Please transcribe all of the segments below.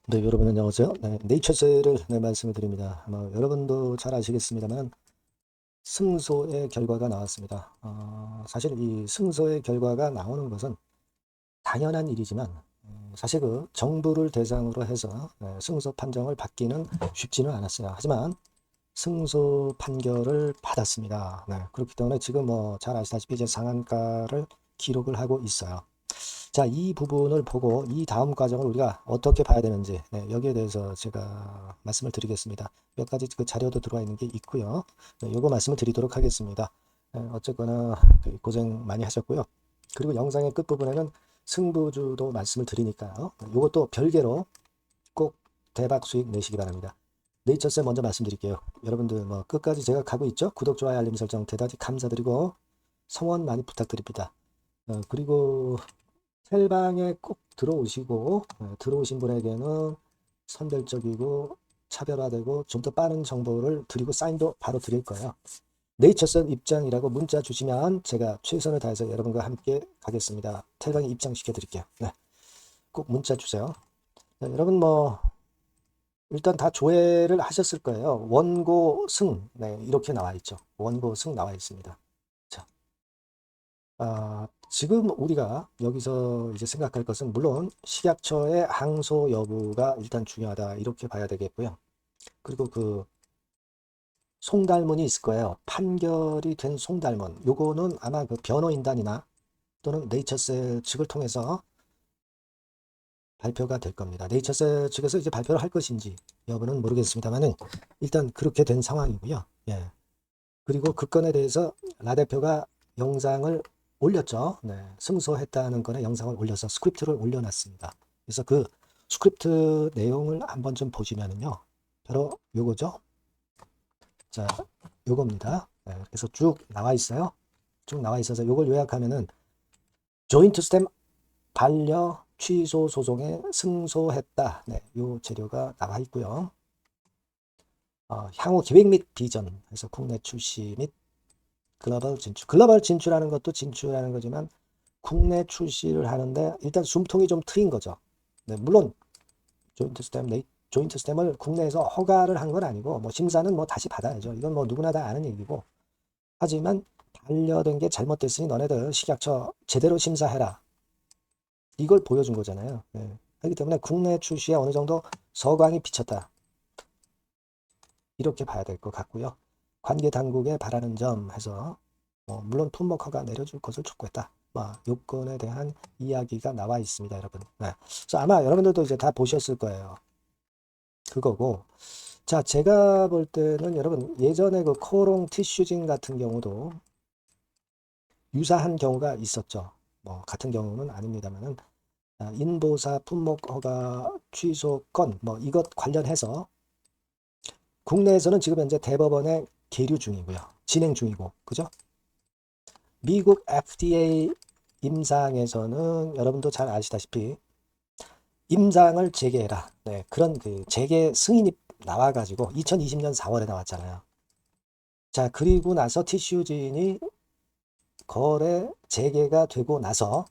네, 여러분 안녕하세요. 네, 네이처셀을 말씀을 드립니다. 아마 여러분도 잘 아시겠습니다만 승소의 결과가 나왔습니다. 사실 이 승소의 결과가 나오는 것은 당연한 일이지만 사실 그 정부를 대상으로 해서 승소 판정을 받기는 쉽지는 않았어요. 하지만 승소 판결을 받았습니다. 네, 그렇기 때문에 지금 뭐 잘 아시다시피 이제 상한가를 기록을 하고 있어요. 자, 이 부분을 보고 이 다음 과정을 우리가 어떻게 봐야 되는지 여기에 대해서 제가 말씀을 드리겠습니다. 몇 가지 그 자료도 들어와 있는 게 있고요. 요거 말씀을 드리도록 하겠습니다. 어쨌거나 고생 많이 하셨고요. 그리고 영상의 끝부분에는 승부주도 말씀을 드리니까요. 요것도 별개로 꼭 대박 수익 내시기 바랍니다. 네이처셀 먼저 말씀드릴게요. 여러분들 뭐 끝까지 제가 가고 있죠? 구독, 좋아요, 알림 설정 대단히 감사드리고 성원 많이 부탁드립니다. 그리고 셀방에 꼭 들어오시고 들어오신 분에게는 선별적이고 차별화되고 좀 더 빠른 정보를 드리고 사인도 바로 드릴 거예요. 네이처셀 입장이라고 문자 주시면 제가 최선을 다해서 여러분과 함께 가겠습니다. 텔방에 입장시켜 드릴게요. 네, 꼭 문자 주세요. 네, 여러분 뭐 일단 다 조회를 하셨을 거예요. 원고 승 이렇게 나와 있죠. 원고 승 나와 있습니다. 자, 지금 우리가 여기서 이제 생각할 것은 물론 식약처의 항소 여부가 일단 중요하다 이렇게 봐야 되겠고요. 그리고 그 송달문이 있을 거예요. 판결이 된 송달문. 요거는 아마 그 변호인단이나 또는 네이처셀 측을 통해서 발표가 될 겁니다. 네이처셀 측에서 이제 발표를 할 것인지 여부는 모르겠습니다만은 일단 그렇게 된 상황이고요. 예. 그리고 그 건에 대해서 라 대표가 영상을 올렸죠. 네, 승소했다는 건에 영상을 올려서 스크립트를 올려놨습니다. 그래서 그 스크립트 내용을 한번 좀 보시면은요. 바로 요거죠. 자, 요겁니다. 네, 그래서 쭉 나와 있어요. 쭉 나와 있어서 요걸 요약하면은 조인트 스탬 반려 취소 소송에 승소했다. 네, 요 재료가 나와 있고요. 향후 계획 및 비전 해서 국내 출시 및 글로벌 진출. 글로벌 진출하는 것도 진출하는 거지만 국내 출시를 하는데 일단 숨통이 좀 트인 거죠. 네, 물론 조인트 스탬을 국내에서 허가를 한 건 아니고 뭐 심사는 뭐 다시 받아야죠. 이건 뭐 누구나 다 아는 얘기고. 하지만 반려된 게 잘못됐으니 너네들 식약처 제대로 심사해라. 이걸 보여준 거잖아요. 네. 그렇기 때문에 국내 출시에 어느 정도 서광이 비쳤다. 이렇게 봐야 될 것 같고요. 관계 당국에 바라는 점 해서 물론 품목 허가 내려줄 것을 촉구했다. 요건에 대한 이야기가 나와 있습니다, 여러분. 네. 그래서 아마 여러분들도 이제 다 보셨을 거예요. 그거고. 자, 제가 볼 때는 여러분 예전에 그 코롱 티슈진 같은 경우도 유사한 경우가 있었죠. 뭐 같은 경우는 아닙니다만은 인보사 품목 허가 취소 건 뭐 이것 관련해서 국내에서는 지금 현재 대법원에 계류 중이고요. 진행 중이고, 그죠? 미국 FDA 임상에서는 여러분도 잘 아시다시피 임상을 재개해라. 네, 그런 그 재개 승인이 나와가지고 2020년 4월에 나왔잖아요. 자, 그리고 나서 티슈진이 거래 재개가 되고 나서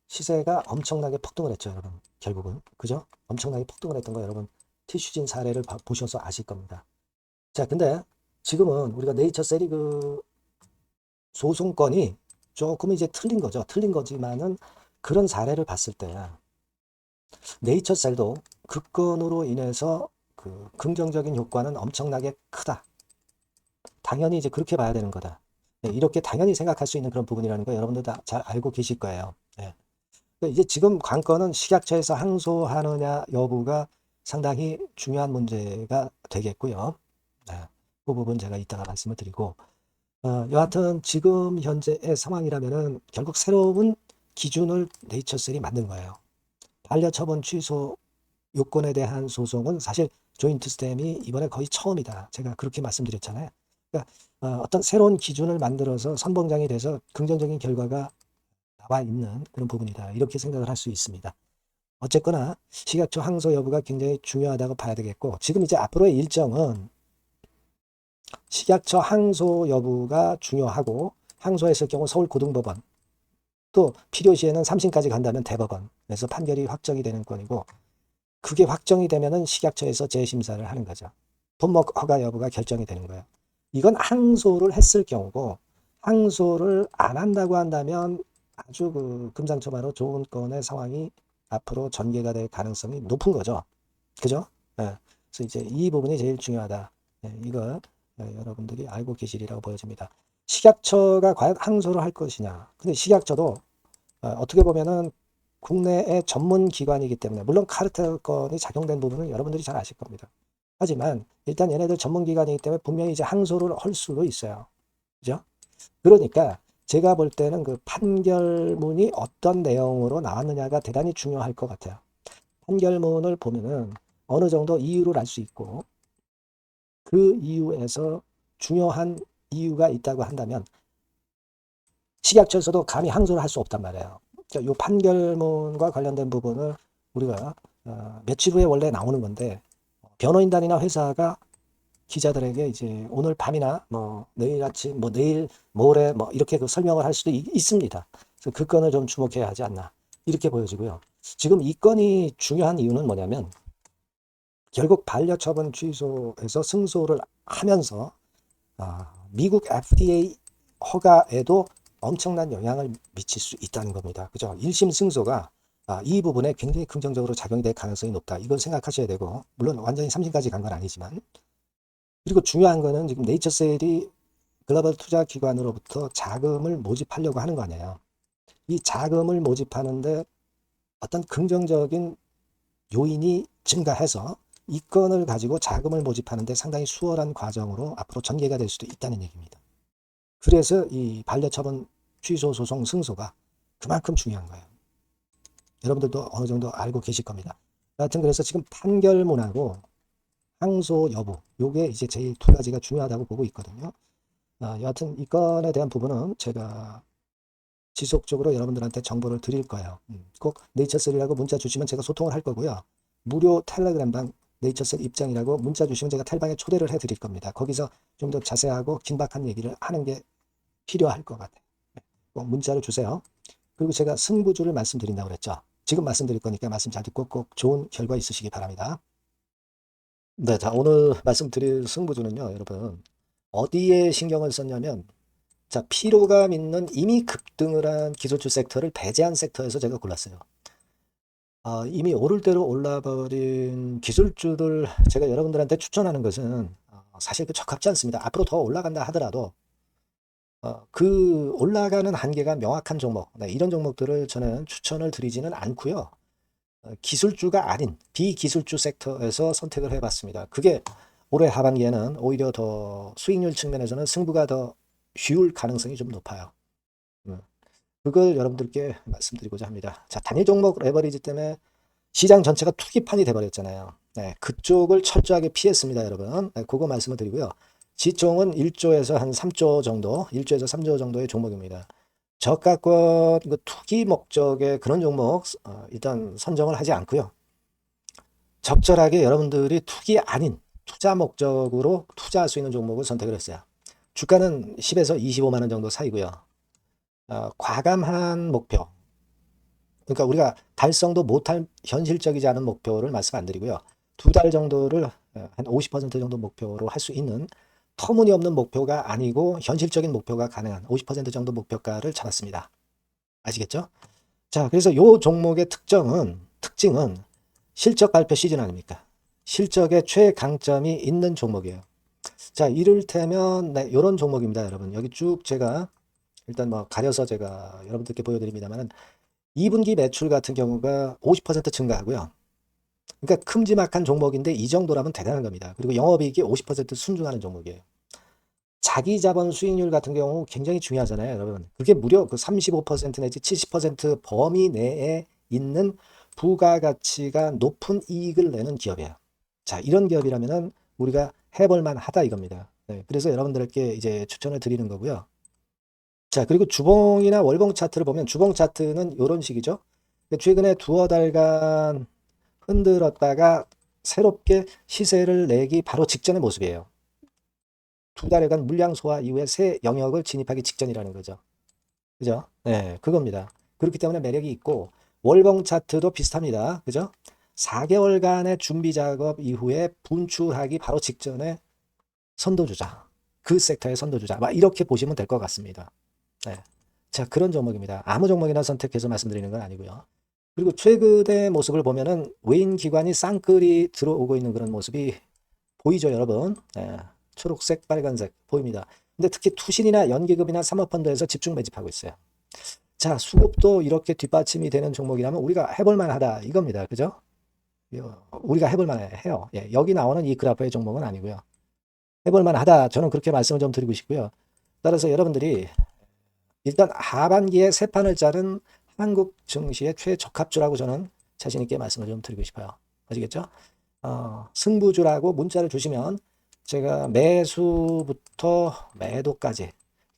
시세가 엄청나게 폭등을 했죠, 여러분. 결국은. 그죠? 엄청나게 폭등을 했던 거 여러분 티슈진 사례를 보셔서 아실 겁니다. 자, 근데 지금은 우리가 네이처셀이 그 소송건이 조금 이제 틀린 거죠. 틀린 거지만은 그런 사례를 봤을 때 네이처셀도 그 건으로 인해서 그 긍정적인 효과는 엄청나게 크다. 당연히 이제 그렇게 봐야 되는 거다. 네, 이렇게 당연히 생각할 수 있는 그런 부분이라는 거 여러분들 다 잘 알고 계실 거예요. 네. 이제 지금 관건은 식약처에서 항소하느냐 여부가 상당히 중요한 문제가 되겠고요. 네, 그 부분 제가 이따가 말씀을 드리고 여하튼 지금 현재의 상황이라면은 결국 새로운 기준을 네이처셀이 만든 거예요. 반려처분 취소 요건에 대한 소송은 사실 조인트 스템이 이번에 거의 처음이다. 제가 그렇게 말씀드렸잖아요. 그러니까 어떤 새로운 기준을 만들어서 선봉장이 돼서 긍정적인 결과가 나와 있는 그런 부분이다. 이렇게 생각을 할 수 있습니다. 어쨌거나 식약처 항소 여부가 굉장히 중요하다고 봐야 되겠고 지금 이제 앞으로의 일정은 식약처 항소 여부가 중요하고 항소했을 경우 서울고등법원 또 필요시에는 3심까지 간다면 대법원에서 판결이 확정이 되는 건이고 그게 확정이 되면은 식약처에서 재심사를 하는 거죠. 본목 허가 여부가 결정이 되는 거예요. 이건 항소를 했을 경우고, 항소를 안 한다고 한다면 아주 그 금상첨화로 좋은 건의 상황이 앞으로 전개가 될 가능성이 높은 거죠. 그죠? 예. 그래서 이제 이 부분이 제일 중요하다. 예, 이걸 여러분들이 알고 계시리라고 보여집니다. 식약처가 과연 항소를 할 것이냐. 근데 식약처도 어떻게 보면은 국내의 전문 기관이기 때문에, 물론 카르텔건이 작용된 부분은 여러분들이 잘 아실 겁니다. 하지만 일단 얘네들 전문 기관이기 때문에 분명히 이제 항소를 할 수도 있어요. 그죠? 그러니까 제가 볼 때는 그 판결문이 어떤 내용으로 나왔느냐가 대단히 중요할 것 같아요. 판결문을 보면은 어느 정도 이유를 알 수 있고, 그 이유에서 중요한 이유가 있다고 한다면 식약처에서도 감히 항소를 할 수 없단 말이에요. 이 판결문과 관련된 부분을 우리가 며칠 후에 원래 나오는 건데, 변호인단이나 회사가 기자들에게 이제 오늘 밤이나 뭐 내일 아침, 뭐 내일 모레 뭐 이렇게 그 설명을 할 수도 있습니다. 그래서 그 건을 좀 주목해야 하지 않나 이렇게 보여지고요. 지금 이 건이 중요한 이유는 뭐냐면, 결국 반려처분 취소에서 승소를 하면서 미국 FDA 허가에도 엄청난 영향을 미칠 수 있다는 겁니다. 그죠? 1심 승소가 이 부분에 굉장히 긍정적으로 작용이 될 가능성이 높다. 이걸 생각하셔야 되고, 물론 완전히 3심까지 간 건 아니지만. 그리고 중요한 거는 지금 네이처셀이 글로벌 투자 기관으로부터 자금을 모집하려고 하는 거 아니에요. 이 자금을 모집하는데 어떤 긍정적인 요인이 증가해서 이 건을 가지고 자금을 모집하는데 상당히 수월한 과정으로 앞으로 전개가 될 수도 있다는 얘기입니다. 그래서 이 반려처분 취소 소송 승소가 그만큼 중요한 거예요. 여러분들도 어느 정도 알고 계실 겁니다. 하여튼 그래서 지금 판결문하고 항소 여부, 요게 이제 제일 두 가지가 중요하다고 보고 있거든요. 여하튼 이 건에 대한 부분은 제가 지속적으로 여러분들한테 정보를 드릴 거예요. 꼭 네이처셀이라고 문자 주시면 제가 소통을 할 거고요. 무료 텔레그램방 네이처셀 입장이라고 문자 주시면 제가 텔방에 초대를 해 드릴 겁니다. 거기서 좀 더 자세하고 긴박한 얘기를 하는 게 필요할 것 같아요. 꼭 문자를 주세요. 그리고 제가 승부주를 말씀드린다고 그랬죠. 지금 말씀드릴 거니까 말씀 잘 듣고 꼭 좋은 결과 있으시기 바랍니다. 네, 자, 오늘 말씀드릴 승부주는요, 여러분. 어디에 신경을 썼냐면, 자, 피로감 있는 이미 급등을 한 기술주 섹터를 배제한 섹터에서 제가 골랐어요. 이미 오를 대로 올라버린 기술주들 제가 여러분들한테 추천하는 것은 사실 그 적합지 않습니다. 앞으로 더 올라간다 하더라도 그 올라가는 한계가 명확한 종목, 네, 이런 종목들을 저는 추천을 드리지는 않고요. 기술주가 아닌 비기술주 섹터에서 선택을 해봤습니다. 그게 올해 하반기에는 오히려 더 수익률 측면에서는 승부가 더 쉬울 가능성이 좀 높아요. 그걸 여러분들께 말씀드리고자 합니다. 자, 단일 종목 레버리지 때문에 시장 전체가 투기판이 돼버렸잖아요. 네, 그쪽을 철저하게 피했습니다, 여러분. 네, 그거 말씀을 드리고요. 지총은 1조에서 한 3조 정도, 1조에서 3조 정도의 종목입니다. 저가권 투기 목적의 그런 종목 일단 선정을 하지 않고요. 적절하게 여러분들이 투기 아닌 투자 목적으로 투자할 수 있는 종목을 선택을 했어요. 주가는 10에서 25만 원 정도 사이고요. 과감한 목표, 그러니까 우리가 달성도 못할 현실적이지 않은 목표를 말씀 안 드리고요. 2달 정도를 한 50% 정도 목표로 할 수 있는 터무니없는 목표가 아니고 현실적인 목표가 가능한 50% 정도 목표가를 잡았습니다. 아시겠죠? 자, 그래서 요 종목의 특징은 실적 발표 시즌 아닙니까? 실적의 최강점이 있는 종목이에요. 자, 이를테면 네, 이런 종목입니다, 여러분. 여기 쭉 제가 일단 뭐 가려서 제가 여러분들께 보여드립니다만은 2분기 매출 같은 경우가 50% 증가하고요. 그러니까 큼지막한 종목인데 이 정도라면 대단한 겁니다. 그리고 영업이익이 50% 순증하는 종목이에요. 자기 자본 수익률 같은 경우 굉장히 중요하잖아요, 여러분. 그게 무려 그 35% 내지 70% 범위 내에 있는 부가가치가 높은 이익을 내는 기업이에요. 자, 이런 기업이라면은 우리가 해볼 만하다 이겁니다. 네, 그래서 여러분들께 이제 추천을 드리는 거고요. 자, 그리고 주봉이나 월봉 차트를 보면 주봉 차트는 이런 식이죠. 최근에 두어 달간 흔들었다가 새롭게 시세를 내기 바로 직전의 모습이에요. 2달여간 물량 소화 이후에 새 영역을 진입하기 직전이라는 거죠. 그죠? 네, 그겁니다. 그렇기 때문에 매력이 있고 월봉 차트도 비슷합니다. 그죠? 4개월간의 준비 작업 이후에 분출하기 바로 직전에 선도주자, 그 섹터의 선도주자, 막 이렇게 보시면 될 것 같습니다. 네. 자, 그런 종목입니다. 아무 종목이나 선택해서 말씀드리는 건 아니고요. 그리고 최근의 모습을 보면은 외인 기관이 쌍끌이 들어오고 있는 그런 모습이 보이죠, 여러분? 네. 초록색, 빨간색 보입니다. 근데 특히 투신이나 연기금이나 사모펀드에서 집중 매집하고 있어요. 자, 수급도 이렇게 뒷받침이 되는 종목이라면 우리가 해볼 만하다 이겁니다. 그죠? 우리가 해볼 만해요. 예, 여기 나오는 이 그래프의 종목은 아니고요. 해볼 만하다. 저는 그렇게 말씀을 좀 드리고 싶고요. 따라서 여러분들이 일단 하반기에 새 판을 짜는 한국 증시의 최적합주라고 저는 자신 있게 말씀을 좀 드리고 싶어요. 아시겠죠? 승부주라고 문자를 주시면 제가 매수부터 매도까지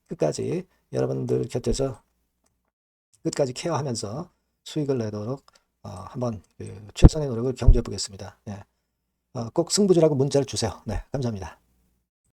끝까지 여러분들 곁에서 끝까지 케어하면서 수익을 내도록 한번 최선의 노력을 경주해 보겠습니다. 네. 꼭 승부주라고 문자를 주세요. 네, 감사합니다.